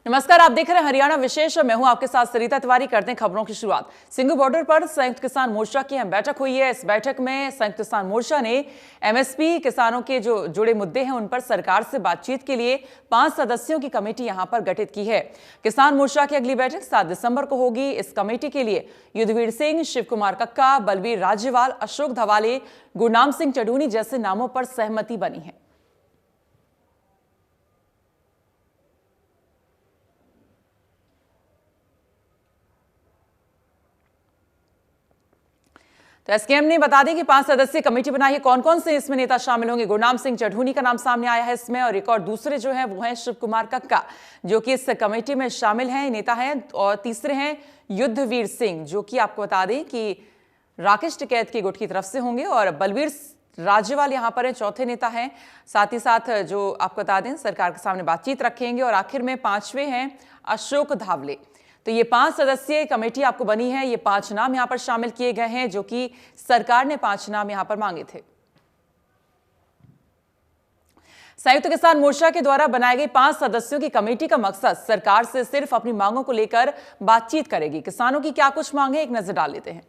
नमस्कार, आप देख रहे हैं हरियाणा विशेष और मैं हूं आपके साथ सरिता तिवारी। करते हैं खबरों की शुरुआत। सिंघू बॉर्डर पर संयुक्त किसान मोर्चा की अहम बैठक हुई है। इस बैठक में संयुक्त किसान मोर्चा ने एमएसपी किसानों के जो जुड़े मुद्दे हैं उन पर सरकार से बातचीत के लिए 5 सदस्यों की कमेटी यहां पर गठित की है। किसान मोर्चा की अगली बैठक 7 दिसंबर को होगी। इस कमेटी के लिए युद्धवीर सिंह, शिव कुमार कक्का, बलवीर राज्यवाल, अशोक धवाले, गुरनाम सिंह चढ़ूनी जैसे नामों पर सहमति बनी है। तो एसकेएम ने बता दें कि 5 सदस्यीय कमेटी बनाई है। कौन कौन से इसमें नेता शामिल होंगे? गुरनाम सिंह चढ़ूनी का नाम सामने आया है इसमें, और एक और दूसरे जो हैं वो हैं शिव कुमार कक्का, जो कि इस कमेटी में शामिल हैं, नेता हैं। और तीसरे हैं युद्धवीर सिंह, जो कि आपको बता दें कि राकेश टिकैत की गुट की तरफ से होंगे, और बलवीर राज्यवाल यहां पर है, चौथे नेता हैं। साथ ही साथ जो आपको बता दें सरकार के सामने बातचीत रखेंगे। और आखिर में 5वें हैं अशोक धावले। तो ये 5 सदस्यीय कमेटी आपको बनी है। ये 5 नाम यहां पर शामिल किए गए हैं, जो कि सरकार ने 5 नाम यहां पर मांगे थे। संयुक्त किसान मोर्चा के द्वारा बनाई गई 5 सदस्यों की कमेटी का मकसद सरकार से सिर्फ अपनी मांगों को लेकर बातचीत करेगी। किसानों की क्या कुछ मांग है, एक नजर डाल लेते हैं।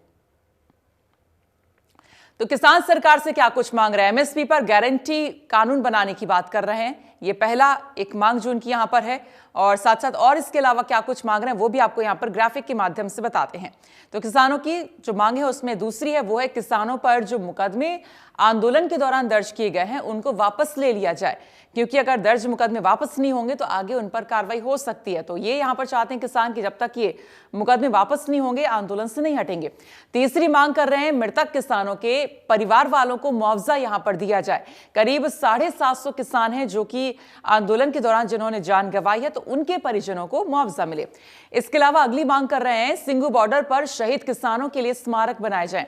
तो किसान सरकार से क्या कुछ मांग रहे हैं? एमएसपी पर गारंटी कानून बनाने की बात कर रहे हैं। ये पहला एक मांग जो उनकी यहां पर है, और साथ साथ और इसके अलावा क्या कुछ मांग रहे हैं वो भी आपको यहां पर ग्राफिक के माध्यम से बताते हैं। तो किसानों की जो मांग है उसमें दूसरी है, वो है किसानों पर जो मुकदमे आंदोलन के दौरान दर्ज किए गए हैं उनको वापस ले लिया जाए, क्योंकि अगर दर्ज मुकदमे वापस नहीं होंगे तो आगे उन पर कार्रवाई हो सकती है। तो ये यहां पर चाहते हैं किसान कि जब तक ये मुकदमे वापस नहीं होंगे आंदोलन से नहीं हटेंगे। तीसरी मांग कर रहे हैं मृतक किसानों के परिवार वालों को मुआवजा यहां पर दिया जाए। करीब 750 किसान हैं जो कि आंदोलन के दौरान जिन्होंने जान गंवाई है, तो उनके परिजनों को मुआवजा मिले। इसके अलावा अगली मांग कर रहे हैं सिंघू बॉर्डर पर शहीद किसानों के लिए स्मारक बनाए जाएं।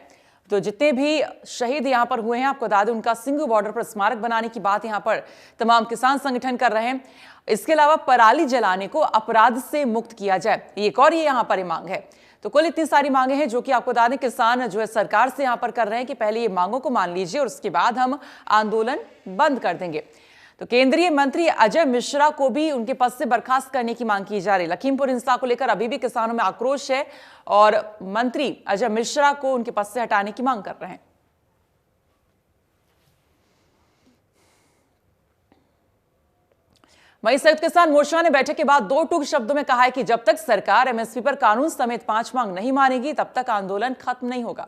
तो जितने भी शहीद यहां पर हुए हैं आपको बता दें उनका सिंघू बॉर्डर पर स्मारक बनाने की बात यहां पर तमाम किसान संगठन कर रहे हैं। इसके अलावा पराली जलाने को अपराध से मुक्त किया जाए, एक और ये यहां पर मांग है। तो कुल इतनी सारी मांगे हैं जो कि आपको बता दें किसान जो है सरकार से यहां पर कर रहे हैं कि पहले ये मांगों को मान लीजिए और उसके बाद हम आंदोलन बंद कर देंगे। तो केंद्रीय मंत्री अजय मिश्रा को भी उनके पद से बर्खास्त करने की मांग की जा रही है। लखीमपुर हिंसा को लेकर अभी भी किसानों में आक्रोश है और मंत्री अजय मिश्रा को उनके पद से हटाने की मांग कर रहे हैं। वहीं संयुक्त किसान मोर्चा ने बैठक के बाद 2 टूक शब्दों में कहा है कि जब तक सरकार एमएसपी पर कानून समेत 5 मांग नहीं मानेगी तब तक आंदोलन खत्म नहीं होगा।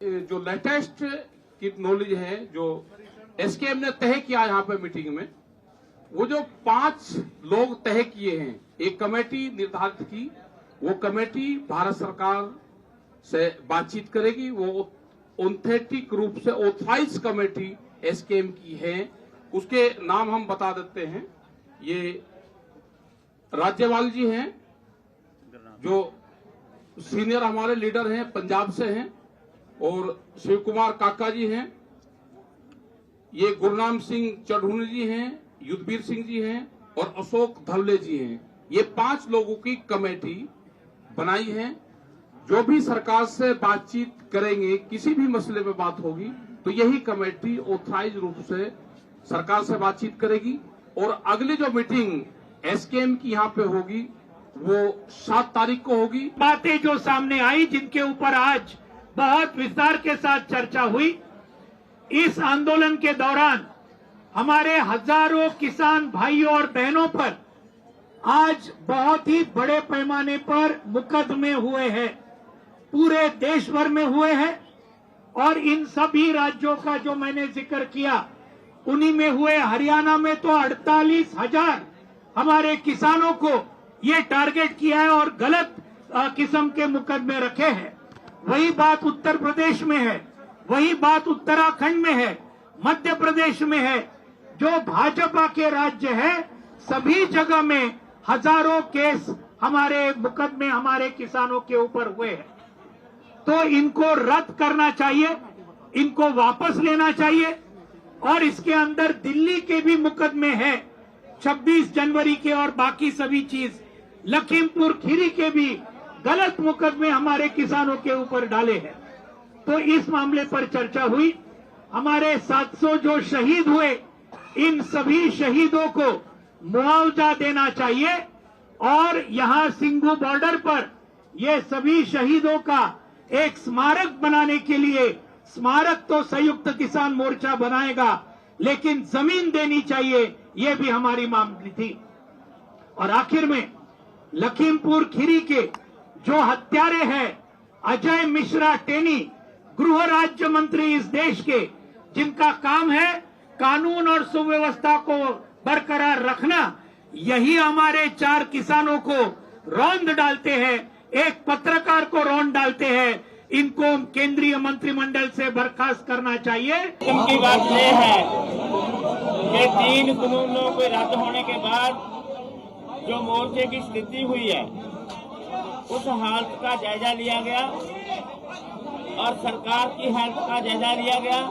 जो लेटेस्ट की नॉलेज है जो एसकेएम ने तय किया यहाँ पे मीटिंग में, वो जो 5 लोग तय किए हैं, एक कमेटी निर्धारित की, वो कमेटी भारत सरकार से बातचीत करेगी। वो ऑथेंटिक रूप से ऑथराइज कमेटी एसकेएम की है। उसके नाम हम बता देते हैं। ये राज्यवाल जी हैं जो सीनियर हमारे लीडर हैं, पंजाब से हैं, और शिव कुमार काका जी हैं, ये गुरनाम सिंह चढ़ूनी जी हैं, युद्धवीर सिंह जी हैं और अशोक धवले जी हैं। ये 5 लोगों की कमेटी बनाई है। जो भी सरकार से बातचीत करेंगे, किसी भी मसले पे बात होगी तो यही कमेटी ऑथराइज रूप से सरकार से बातचीत करेगी। और अगली जो मीटिंग एसकेएम की यहाँ पे होगी वो 7 तारीख को होगी। बातें जो सामने आई, जिनके ऊपर आज बहुत विस्तार के साथ चर्चा हुई, इस आंदोलन के दौरान हमारे हजारों किसान भाइयों और बहनों पर आज बहुत ही बड़े पैमाने पर मुकदमे हुए हैं, पूरे देश भर में हुए हैं। और इन सभी राज्यों का जो मैंने जिक्र किया उन्हीं में हुए। हरियाणा में तो 48,000 हमारे किसानों को ये टारगेट किया है और गलत किस्म के मुकदमे रखे हैं। वही बात उत्तर प्रदेश में है, वही बात उत्तराखंड में है, मध्य प्रदेश में है। जो भाजपा के राज्य है सभी जगह में हजारों केस हमारे मुकदमे हमारे किसानों के ऊपर हुए हैं। तो इनको रद्द करना चाहिए, इनको वापस लेना चाहिए। और इसके अंदर दिल्ली के भी मुकदमे हैं, 26 जनवरी के और बाकी सभी चीज, लखीमपुर खीरी के भी गलत मुकदमे हमारे किसानों के ऊपर डाले हैं। तो इस मामले पर चर्चा हुई। हमारे 700 जो शहीद हुए इन सभी शहीदों को मुआवजा देना चाहिए और यहां सिंघू बॉर्डर पर ये सभी शहीदों का एक स्मारक बनाने के लिए, स्मारक तो संयुक्त किसान मोर्चा बनाएगा, लेकिन जमीन देनी चाहिए, ये भी हमारी मांग थी। और आखिर में लखीमपुर खीरी के जो हत्यारे हैं अजय मिश्रा टेनी, गृह राज्य मंत्री इस देश के, जिनका काम है कानून और सुव्यवस्था को बरकरार रखना, यही हमारे 4 किसानों को रौंद डालते हैं, एक पत्रकार को रौंद डालते हैं। इनको केंद्रीय मंत्रिमंडल से बर्खास्त करना चाहिए। उनकी बात यह है कि 3 कानूनों के रद्द होने के बाद जो मोर्चे की स्थिति हुई है उस हालत का जायजा लिया गया और सरकार की हालत का जायजा लिया गया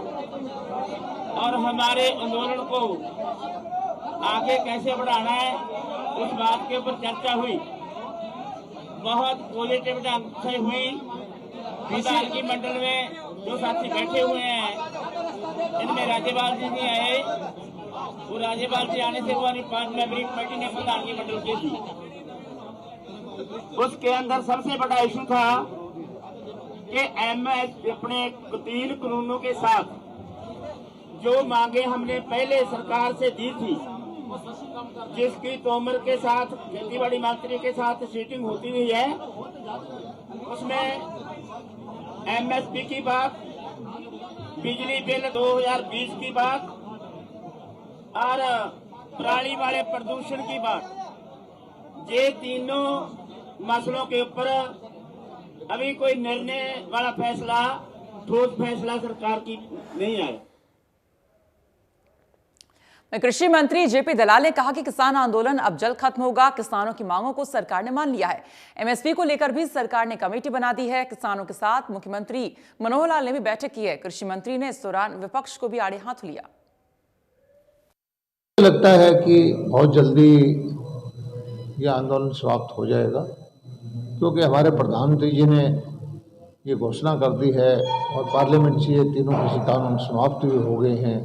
और हमारे आंदोलन को आगे कैसे बढ़ाना है उस बात के ऊपर चर्चा हुई। बहुत पॉजिटिव ढंग से हुई। विधायकी मंडल में जो साथी बैठे हुए हैं इनमें राज्यपाल जी नहीं आए, वो राज्यपाल जी आने से वो 5 मेंबरी कमेटी ने विधायकी मंडल की थी। उसके अंदर सबसे बड़ा इशू था कि एमएस अपने 3 कानूनों के साथ जो मांगे हमने पहले सरकार से दी थी, जिसकी तोमर के साथ खेतीबाड़ी मंत्री के साथ सीटिंग होती हुई है, उसमें एमएसपी की बात, बिजली बिल 2020 की बात और पराली वाले प्रदूषण की बात, ये तीनों मसलों के ऊपर अभी कोई निर्णय वाला फैसला, ठोस फैसला सरकार की नहीं आया। कृषि मंत्री जेपी दलाल ने कहा कि किसान आंदोलन अब जल्द खत्म होगा। किसानों की मांगों को सरकार ने मान लिया है। एमएसपी को लेकर भी सरकार ने कमेटी बना दी है। किसानों के साथ मुख्यमंत्री मनोहर लाल ने भी बैठक की है। कृषि मंत्री ने इस दौरान विपक्ष को भी आड़े हाथ लिया। लगता है कि बहुत जल्दी यह आंदोलन समाप्त हो जाएगा, क्योंकि हमारे प्रधानमंत्री जी ने ये घोषणा कर दी है और पार्लियामेंट से ये तीनों कृषि कानून समाप्त भी हो गए हैं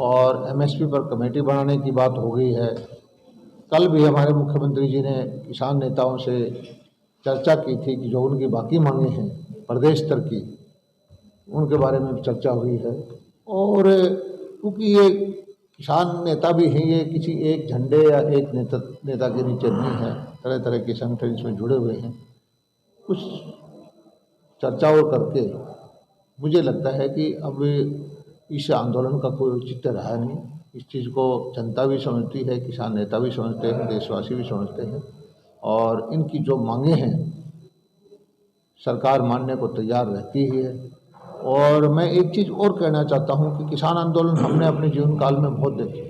और एमएसपी पर कमेटी बनाने की बात हो गई है। कल भी हमारे मुख्यमंत्री जी ने किसान नेताओं से चर्चा की थी कि जो उनकी बाकी मांगे हैं प्रदेश स्तर की, उनके बारे में चर्चा हुई है। और क्योंकि ये किसान नेता भी हैं, ये किसी एक झंडे या एक नेता के नीचे नहीं है, तरह तरह के संगठन इसमें जुड़े हुए हैं। कुछ चर्चाओं करके मुझे लगता है कि अब इस आंदोलन का कोई औचित्य रहा नहीं। इस चीज़ को जनता भी समझती है, किसान नेता भी समझते हैं, देशवासी भी समझते हैं और इनकी जो मांगे हैं सरकार मानने को तैयार रहती ही है। और मैं एक चीज़ और कहना चाहता हूं कि किसान आंदोलन हमने अपने जीवन काल में बहुत देखे।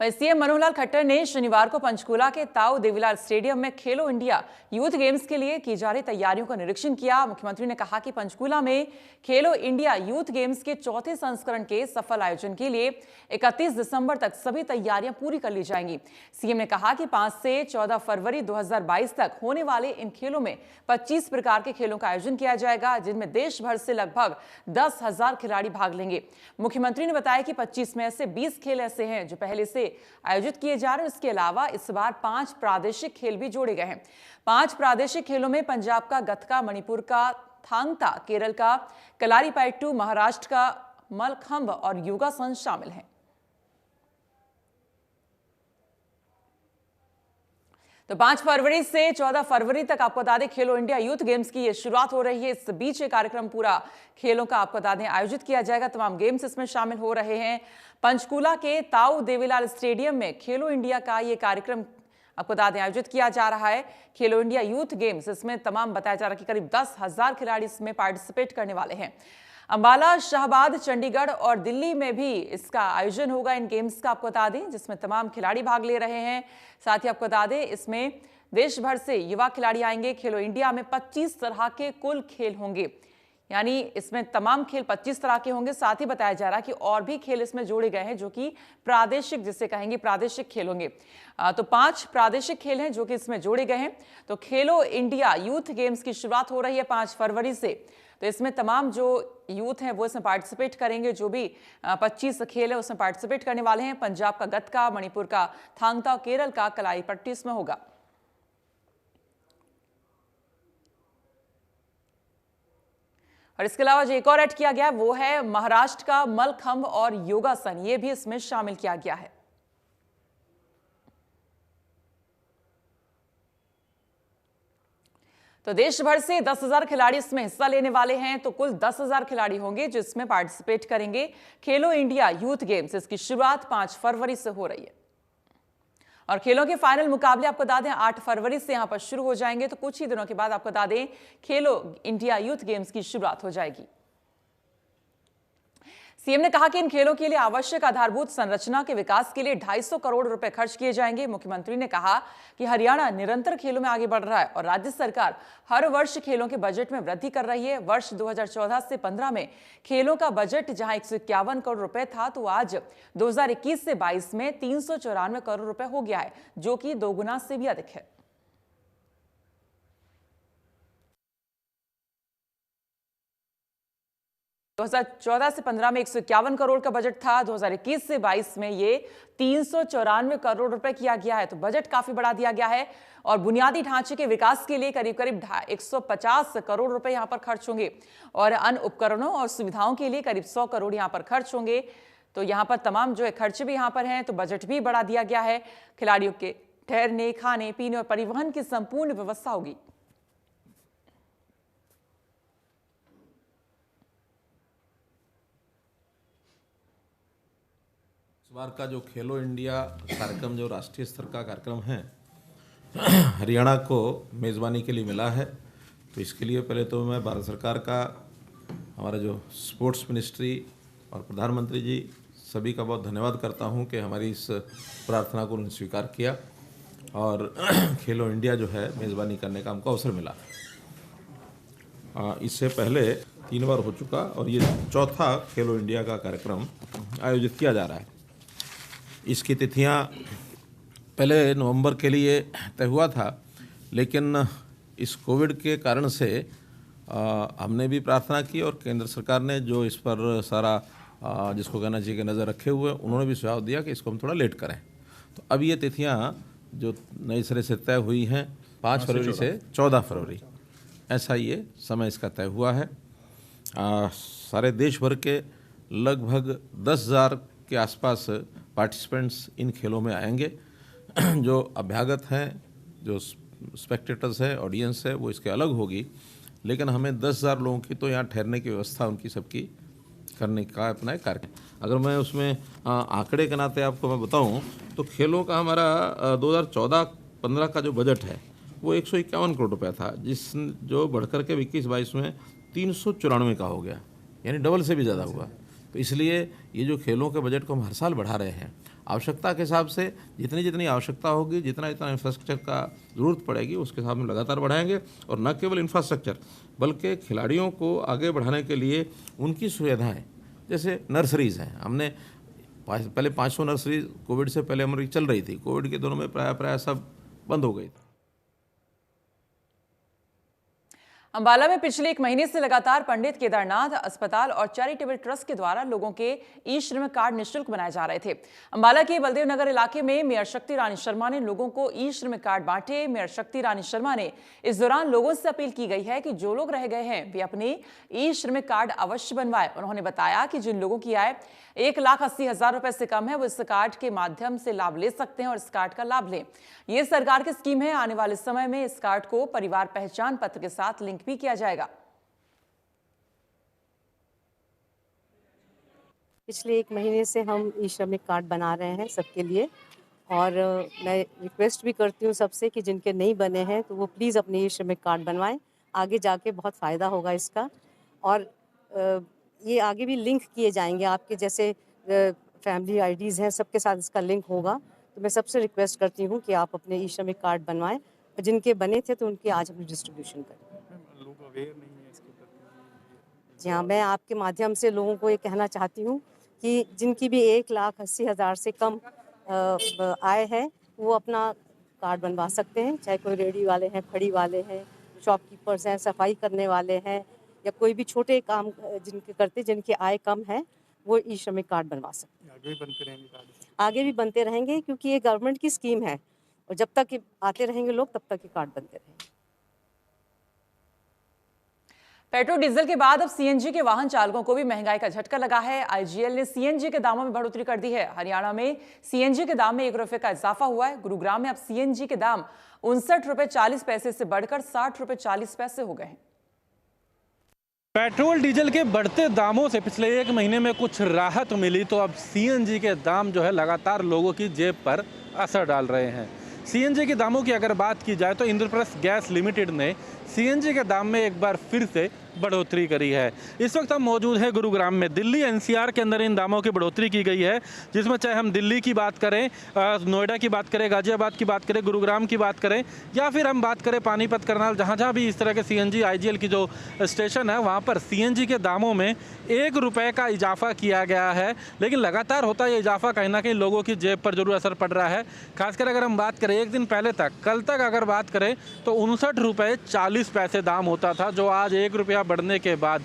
सीएम मनोहर लाल खट्टर ने शनिवार को पंचकूला के ताऊ देवीलाल स्टेडियम में खेलो इंडिया यूथ गेम्स के लिए की जा रही तैयारियों का निरीक्षण किया। मुख्यमंत्री ने कहा कि पंचकूला में खेलो इंडिया यूथ गेम्स के 4थे संस्करण के सफल आयोजन के लिए 31 दिसंबर तक सभी तैयारियां पूरी कर ली जाएंगी। सीएम ने कहा कि 5 से 14 फरवरी 2022 तक होने वाले इन खेलों में 25 प्रकार के खेलों का आयोजन किया जाएगा, जिनमें देश भर से लगभग 10,000 खिलाड़ी भाग लेंगे। मुख्यमंत्री ने बताया कि 25 में से 20 खेल ऐसे हैं जो पहले से आयोजित किए जा रहे हैं। इसके अलावा इस बार 5 प्रादेशिक खेल भी जोड़े गए हैं। 5 प्रादेशिक खेलों में पंजाब का गतका, मणिपुर का थांगता, केरल का कलारीपयट्टू, महाराष्ट्र का मलखंभ और योगासन शामिल हैं। तो 5 फरवरी से 14 फरवरी तक आपको बता दें खेलो इंडिया यूथ गेम्स की ये शुरुआत हो रही है। इस बीच ये कार्यक्रम पूरा खेलों का आपको बता दें आयोजित किया जाएगा। तमाम गेम्स इसमें शामिल हो रहे हैं। पंचकूला के ताऊ देवीलाल स्टेडियम में खेलो इंडिया का ये कार्यक्रम आपको बता दें आयोजित किया जा रहा है। खेलो इंडिया यूथ गेम्स, इसमें तमाम बताया जा रहा है कि करीब 10,000 खिलाड़ी इसमें पार्टिसिपेट करने वाले हैं। अंबाला, शाहबाद, चंडीगढ़ और दिल्ली में भी इसका आयोजन होगा इन गेम्स का, आपको बता दें, जिसमें तमाम खिलाड़ी भाग ले रहे हैं। साथ ही आपको बता दें इसमें देश भर से युवा खिलाड़ी आएंगे। खेलो इंडिया में 25 तरह के कुल खेल होंगे। यानी इसमें तमाम खेल 25 तरह के होंगे। साथ ही बताया जा रहा है कि और भी खेल इसमें जोड़े गए हैं जो कि प्रादेशिक, जिसे कहेंगे प्रादेशिक खेल होंगे। तो 5 प्रादेशिक खेल हैं जो कि इसमें जोड़े गए हैं। तो खेलो इंडिया यूथ गेम्स की शुरुआत हो रही है 5 फरवरी से। तो इसमें तमाम जो यूथ हैं वो इसमें पार्टिसिपेट करेंगे। जो भी 25 खेल है उसमें पार्टिसिपेट करने वाले हैं। पंजाब का गतका, मणिपुर का थांगता, केरल का कलाईपट्टी इसमें होगा। और इसके अलावा जो एक और ऐड किया गया है वो है महाराष्ट्र का मलखंभ और योगासन, ये भी इसमें शामिल किया गया है। तो देश भर से 10,000 खिलाड़ी इसमें हिस्सा लेने वाले हैं। तो कुल 10,000 खिलाड़ी होंगे जो इसमें पार्टिसिपेट करेंगे। खेलो इंडिया यूथ गेम्स, इसकी शुरुआत 5 फरवरी से हो रही है और खेलों के फाइनल मुकाबले आपको बता दें 8 फरवरी से यहां पर शुरू हो जाएंगे। तो कुछ ही दिनों के बाद आपको बता दें खेलो इंडिया यूथ गेम्स की शुरुआत हो जाएगी। सीएम ने कहा कि इन खेलों के लिए आवश्यक आधारभूत संरचना के विकास के लिए 250 करोड़ रुपए खर्च किए जाएंगे। मुख्यमंत्री ने कहा कि हरियाणा निरंतर खेलों में आगे बढ़ रहा है और राज्य सरकार हर वर्ष खेलों के बजट में वृद्धि कर रही है। वर्ष 2014 से 15 में खेलों का बजट जहां 151 करोड़ रुपए था तो आज 2021 से 22 में 394 करोड़ रुपए हो गया है, जो कि 2 गुना से भी अधिक है। दो 2014 से 15 में 151 करोड़ का बजट था, 2021 से 22 में ये 394 करोड़ रुपए किया गया है। तो बजट काफी बढ़ा दिया गया है और बुनियादी ढांचे के विकास के लिए करीब करीब 150 करोड़ रुपए यहां पर खर्च होंगे और अन्य उपकरणों और सुविधाओं के लिए करीब 100 करोड़ यहां पर खर्च होंगे। तो यहां पर तमाम जो है खर्चे भी यहां पर हैं। तो बजट भी बढ़ा दिया गया है। खिलाड़ियों के ठहरने, खाने पीने और परिवहन की संपूर्ण व्यवस्था होगी। इस बार का जो खेलो इंडिया कार्यक्रम जो राष्ट्रीय स्तर का कार्यक्रम है हरियाणा को मेज़बानी के लिए मिला है। तो इसके लिए पहले तो मैं भारत सरकार का, हमारा जो स्पोर्ट्स मिनिस्ट्री और प्रधानमंत्री जी सभी का बहुत धन्यवाद करता हूं कि हमारी इस प्रार्थना को उन्होंने स्वीकार किया और खेलो इंडिया जो है मेज़बानी करने का हमको अवसर मिला। इससे पहले 3 बार हो चुका और ये चौथा खेलो इंडिया का कार्यक्रम आयोजित किया जा रहा है। इसकी तिथियां पहले नवंबर के लिए तय हुआ था, लेकिन इस कोविड के कारण से हमने भी प्रार्थना की और केंद्र सरकार ने जो इस पर सारा जिसको कहना चाहिए कि नज़र रखे हुए, उन्होंने भी सुझाव दिया कि इसको हम थोड़ा लेट करें। तो अब ये तिथियां जो नई सिरे से तय हुई हैं 5 फरवरी से 14 फरवरी, ऐसा ये समय इसका तय हुआ है। सारे देश भर के लगभग 10,000 के आसपास पार्टिसिपेंट्स इन खेलों में आएंगे। जो अभ्यागत हैं, जो स्पेक्टेटर्स हैं, ऑडियंस है, वो इसके अलग होगी, लेकिन हमें 10,000 लोगों की तो यहाँ ठहरने की व्यवस्था उनकी सबकी करने का अपना कार्य। अगर मैं उसमें आंकड़े के नाते आपको मैं बताऊं तो खेलों का हमारा 2014-15 का जो बजट है वो 151 करोड़ रुपया था, जो बढ़कर के 21-22 में 394 का हो गया, यानी डबल से भी ज़्यादा हुआ। तो इसलिए ये जो खेलों के बजट को हम हर साल बढ़ा रहे हैं, आवश्यकता के हिसाब से जितनी जितनी आवश्यकता होगी, जितना जितना इंफ्रास्ट्रक्चर का ज़रूरत पड़ेगी उसके हिसाब में लगातार बढ़ाएंगे। और न केवल इंफ्रास्ट्रक्चर बल्कि खिलाड़ियों को आगे बढ़ाने के लिए उनकी सुविधाएं, जैसे नर्सरीज़ हैं, हमने पहले 500 नर्सरी कोविड से पहले हमारी चल रही थी, कोविड के दिनों में प्राय सब बंद हो गई थी। अंबाला में पिछले 1 महीने से लगातार पंडित केदारनाथ अस्पताल और चैरिटेबल ट्रस्ट के द्वारा लोगों के ई श्रमिक कार्ड निःशुल्क बनाए जा रहे थे। अंबाला के बलदेव नगर इलाके में मेयर शक्ति रानी शर्मा ने लोगों को ई श्रमिक कार्ड बांटे। मेयर शक्ति रानी शर्मा ने इस दौरान लोगों से अपील की गई है कि जो लोग रह गए हैं वे अपने ई श्रमिक कार्ड अवश्य बनवाएं। उन्होंने बताया कि जिन लोगों की आय 1,80,000 रुपए से कम है वो इस कार्ड के माध्यम से लाभ ले सकते हैं और इस कार्ड का लाभ लें। ये सरकार की स्कीम है। आने वाले समय में इस कार्ड को परिवार पहचान पत्र के साथ लिंक भी किया जाएगा। पिछले 1 महीने से हम ई श्रमिक कार्ड बना रहे हैं सबके लिए और मैं रिक्वेस्ट भी करती हूँ सबसे कि जिनके नहीं बने हैं तो वो प्लीज़ अपने ई श्रमिक कार्ड बनवाएं। आगे जाके बहुत फ़ायदा होगा इसका और ये आगे भी लिंक किए जाएंगे। आपके जैसे फैमिली आईडीज़ हैं, सबके साथ इसका लिंक होगा। तो मैं सबसे रिक्वेस्ट करती हूँ कि आप अपने ई श्रमिक कार्ड बनवाएं। जिनके बने थे तो उनके आज हम डिस्ट्रीब्यूशन करें। लोग अवेयर नहीं है इसके प्रति। जी हाँ, मैं आपके माध्यम से लोगों को ये कहना चाहती हूँ कि जिनकी भी 1,80,000 से कम आय है वो अपना कार्ड बनवा सकते हैं, चाहे कोई रेहड़ी वाले हैं, फड़ी वाले हैं, शॉपकीपर्स हैं, सफाई करने वाले हैं या कोई भी छोटे काम जिनके करते जिनकी आय कम है वो ई श्रमिक कार्ड बनवा सकते हैं। आगे भी बनते रहेंगे क्योंकि ये गवर्नमेंट की स्कीम है और जब तक आते रहेंगे लोग तब तक ये कार्ड बनते रहेंगे। पेट्रोल डीजल के बाद अब सीएनजी के वाहन चालकों को भी महंगाई का झटका लगा है। आईजीएल ने सीएनजी के दामों में बढ़ोतरी कर दी है। हरियाणा में सीएनजी के दाम में 1 रुपए का इजाफा हुआ है। गुरुग्राम में अब सीएनजी के दाम 59 रुपए 40 पैसे से बढ़कर 60 रुपए 40 पैसे हो गए हैं। पेट्रोल डीजल के बढ़ते दामों से पिछले 1 महीने में कुछ राहत मिली तो अब सीएनजी के दाम जो है लगातार लोगों की जेब पर असर डाल रहे हैं। सीएनजी के दामों की अगर बात की जाए तो इंद्रप्रस्थ गैस लिमिटेड ने सीएनजी के दाम में एक बार फिर से बढ़ोतरी करी है। इस वक्त हम मौजूद हैं गुरुग्राम में। दिल्ली एनसीआर के अंदर इन दामों की बढ़ोतरी की गई है, जिसमें चाहे हम दिल्ली की बात करें, नोएडा की बात करें, गाजियाबाद की बात करें, गुरुग्राम की बात करें या फिर हम बात करें पानीपत, करनाल, जहाँ भी इस तरह के सीएनजी आईजीएल की जो स्टेशन है वहाँ पर सीएनजी के दामों में 1 रुपये का इजाफा किया गया है। लेकिन लगातार होता ये इजाफा कहीं ना कहीं लोगों की जेब पर जरूर असर पड़ रहा है। खासकर अगर हम बात करें 1 दिन पहले तक, कल तक अगर बात करें तो 59 रुपये 40 पैसे दाम होता था, जो आज 1 रुपया बढ़ने के बाद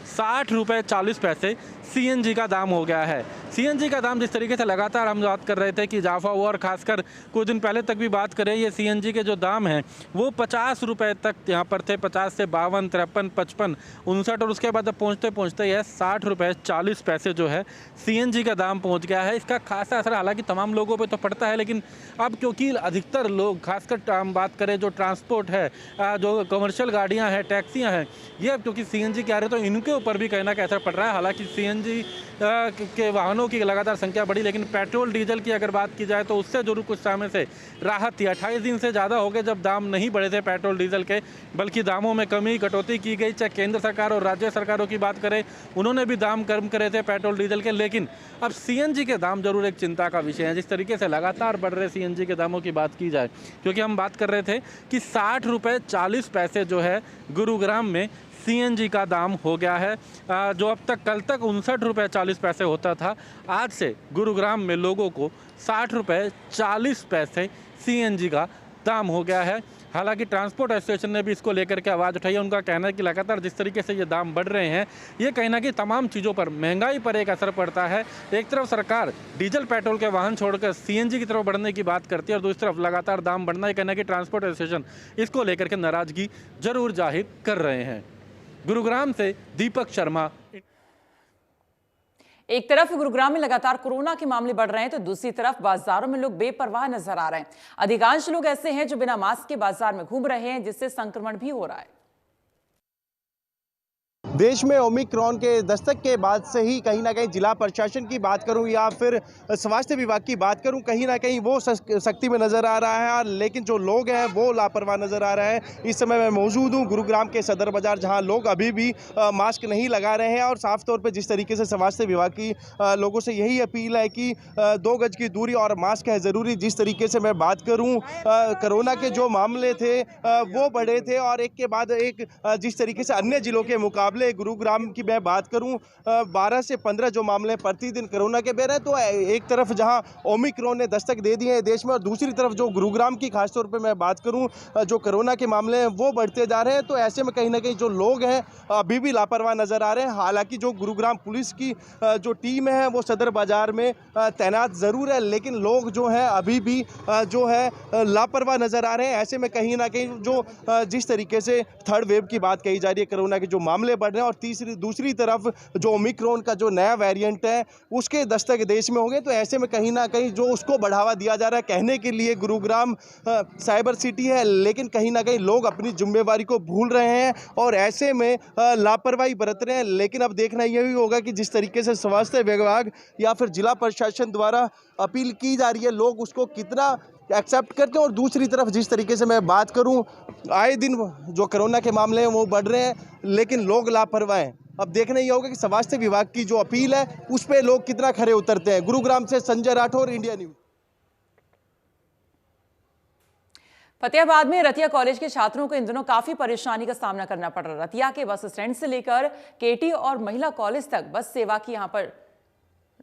60 रुपये 40 पैसे सीएनजी का दाम हो गया है। सीएनजी का दाम जिस तरीके से लगातार हम बात कर रहे थे कि इजाफा हुआ और खासकर कुछ दिन पहले तक भी बात करें, ये सीएनजी के जो दाम हैं वो 50 रुपये तक यहाँ पर थे, 50 से 52, 53, 55, 59 और उसके बाद अब पहुँचते पहुँचते यह 60 रुपये 40 पैसे जो है सीएनजी का दाम पहुँच गया है। इसका खासा असर हालांकि तमाम लोगों पर तो पड़ता है, लेकिन अब क्योंकि अधिकतर लोग, खासकर हम बात करें जो ट्रांसपोर्ट है, जो कमर्शियल गाड़ियाँ हैं, टैक्सियाँ हैं, ये अब क्योंकि सीएनजी के आ रहे तो इनके ऊपर भी कहीं ना कहीं असर पड़ रहा है। हालांकि सीएनजी के वाहनों की लगातार संख्या बढ़ी, लेकिन पेट्रोल डीजल की अगर बात की जाए तो उससे जरूर कुछ समय से राहत थी। 28 दिन से ज़्यादा हो गए जब दाम नहीं बढ़े थे पेट्रोल डीजल के, बल्कि दामों में कमी कटौती की गई। चाहे केंद्र सरकार और राज्य सरकारों की बात करें, उन्होंने भी दाम कम करे थे पेट्रोल डीजल के, लेकिन अब सीएनजी के दाम जरूर एक चिंता का विषय है। जिस तरीके से लगातार बढ़ रहे सीएनजी के दामों की बात की जाए, क्योंकि हम बात कर रहे थे कि 60 रुपये 40 पैसे जो है गुरुग्राम में सीएनजी का दाम हो गया है, जो अब तक कल तक 59 रुपये 40 पैसे होता था, आज से गुरुग्राम में लोगों को 60 रुपये 40 पैसे सीएनजी का दाम हो गया है। हालांकि ट्रांसपोर्ट एसोसिएशन ने भी इसको लेकर के आवाज़ उठाई है। उनका कहना है कि लगातार जिस तरीके से ये दाम बढ़ रहे हैं, ये कहीं ना कहीं तमाम चीज़ों पर, महंगाई पर एक असर पड़ता है। एक तरफ सरकार डीजल पेट्रोल के वाहन छोड़कर सीएनजी की तरफ बढ़ने की बात करती है और दूसरी तरफ लगातार दाम बढ़ना, ये कहना है कि ट्रांसपोर्ट एसोसिएशन इसको लेकर के नाराज़गी जरूर जाहिर कर रहे हैं। गुरुग्राम से दीपक शर्मा। एक तरफ गुरुग्राम में लगातार कोरोना के मामले बढ़ रहे हैं तो दूसरी तरफ बाजारों में लोग बेपरवाह नजर आ रहे हैं। अधिकांश लोग ऐसे हैं जो बिना मास्क के बाजार में घूम रहे हैं, जिससे संक्रमण भी हो रहा है। देश में ओमिक्रॉन के दस्तक के बाद से ही कहीं ना कहीं जिला प्रशासन की बात करूं या फिर स्वास्थ्य विभाग की बात करूं, कहीं ना कहीं वो सख्ती में नज़र आ रहा है, लेकिन जो लोग हैं वो लापरवाह नज़र आ रहे हैं। इस समय मैं मौजूद हूं गुरुग्राम के सदर बाजार, जहां लोग अभी भी मास्क नहीं लगा रहे हैं और साफ तौर पर जिस तरीके से स्वास्थ्य विभाग की लोगों से यही अपील है कि 2 गज की दूरी और मास्क है ज़रूरी। जिस तरीके से मैं बात करूँ, कोरोना के जो मामले थे वो बढ़े थे और एक के बाद एक जिस तरीके से अन्य जिलों के मुकाबले गुरुग्राम की मैं बात करूं 12 से 15 जो मामले प्रतिदिन कोरोना के बेर हैं, तो एक तरफ जहां ओमिक्रॉन ने दस्तक दे दिए हैं देश में और दूसरी तरफ जो गुरुग्राम की खासतौर पे मैं बात करूं जो कोरोना के मामले हैं वो बढ़ते जा रहे हैं। तो ऐसे में कहीं ना कहीं जो लोग हैं अभी भी लापरवाह नज़र आ रहे हैं। हालांकि जो गुरुग्राम पुलिस की जो टीम है वो सदर बाजार में तैनात ज़रूर है, लेकिन लोग जो है अभी भी जो है लापरवाह नज़र आ रहे हैं। ऐसे में कहीं ना कहीं जो जिस तरीके से 3rd वेव की बात कही जा रही है, कोरोना के जो मामले बढ़ रहे हैं और दूसरी तरफ जो ओमिक्रॉन का जो नया वेरिएंट है उसके दस्तक देश में हो गए, तो ऐसे में कहीं ना कहीं जो उसको बढ़ावा दिया जा रहा है। कहने के लिए गुरुग्राम साइबर सिटी है, लेकिन कहीं ना कहीं लोग अपनी जिम्मेवारी को भूल रहे हैं और ऐसे में लापरवाही बरत रहे हैं। लेकिन अब देखना यही होगा कि जिस तरीके से स्वास्थ्य विभाग या फिर जिला प्रशासन द्वारा अपील की जा रही है, लोग उसको कितना एक्सेप्ट करते हैं। और दूसरी तरफ जिस तरीके से मैं बात करूं, आए दिन जो कोरोना के मामले हैं वो बढ़ रहे हैं, लेकिन लोग लापरवाह हैं। अब देखना ये होगा कि स्वास्थ्य विभाग की जो अपील है उस पर लोग कितना खरे उतरते हैं। गुरुग्राम से संजय राठौर, इंडिया न्यूज। फतेहाबाद में रतिया कॉलेज के छात्रों को इन दिनों काफी परेशानी का सामना करना पड़ रहा है। रतिया के बस स्टैंड से लेकर केटी और महिला कॉलेज तक बस सेवा की यहां पर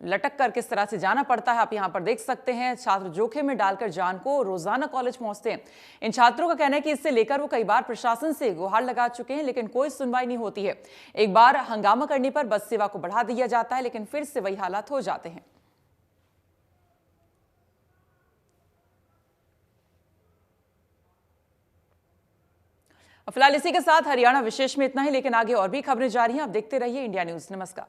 लटक कर किस तरह से जाना पड़ता है, आप यहां पर देख सकते हैं। छात्र जोखिम में डालकर जान को रोजाना कॉलेज पहुंचते हैं। इन छात्रों का कहना है कि इससे लेकर वो कई बार प्रशासन से गुहार लगा चुके हैं, लेकिन कोई सुनवाई नहीं होती है। एक बार हंगामा करने पर बस सेवा को बढ़ा दिया जाता है, लेकिन फिर से वही हालात हो जाते हैं। फिलहाल इसी के साथ हरियाणा विशेष में इतना ही, लेकिन आगे और भी खबरें जारी हैं। आप देखते रहिए इंडिया न्यूज। नमस्कार।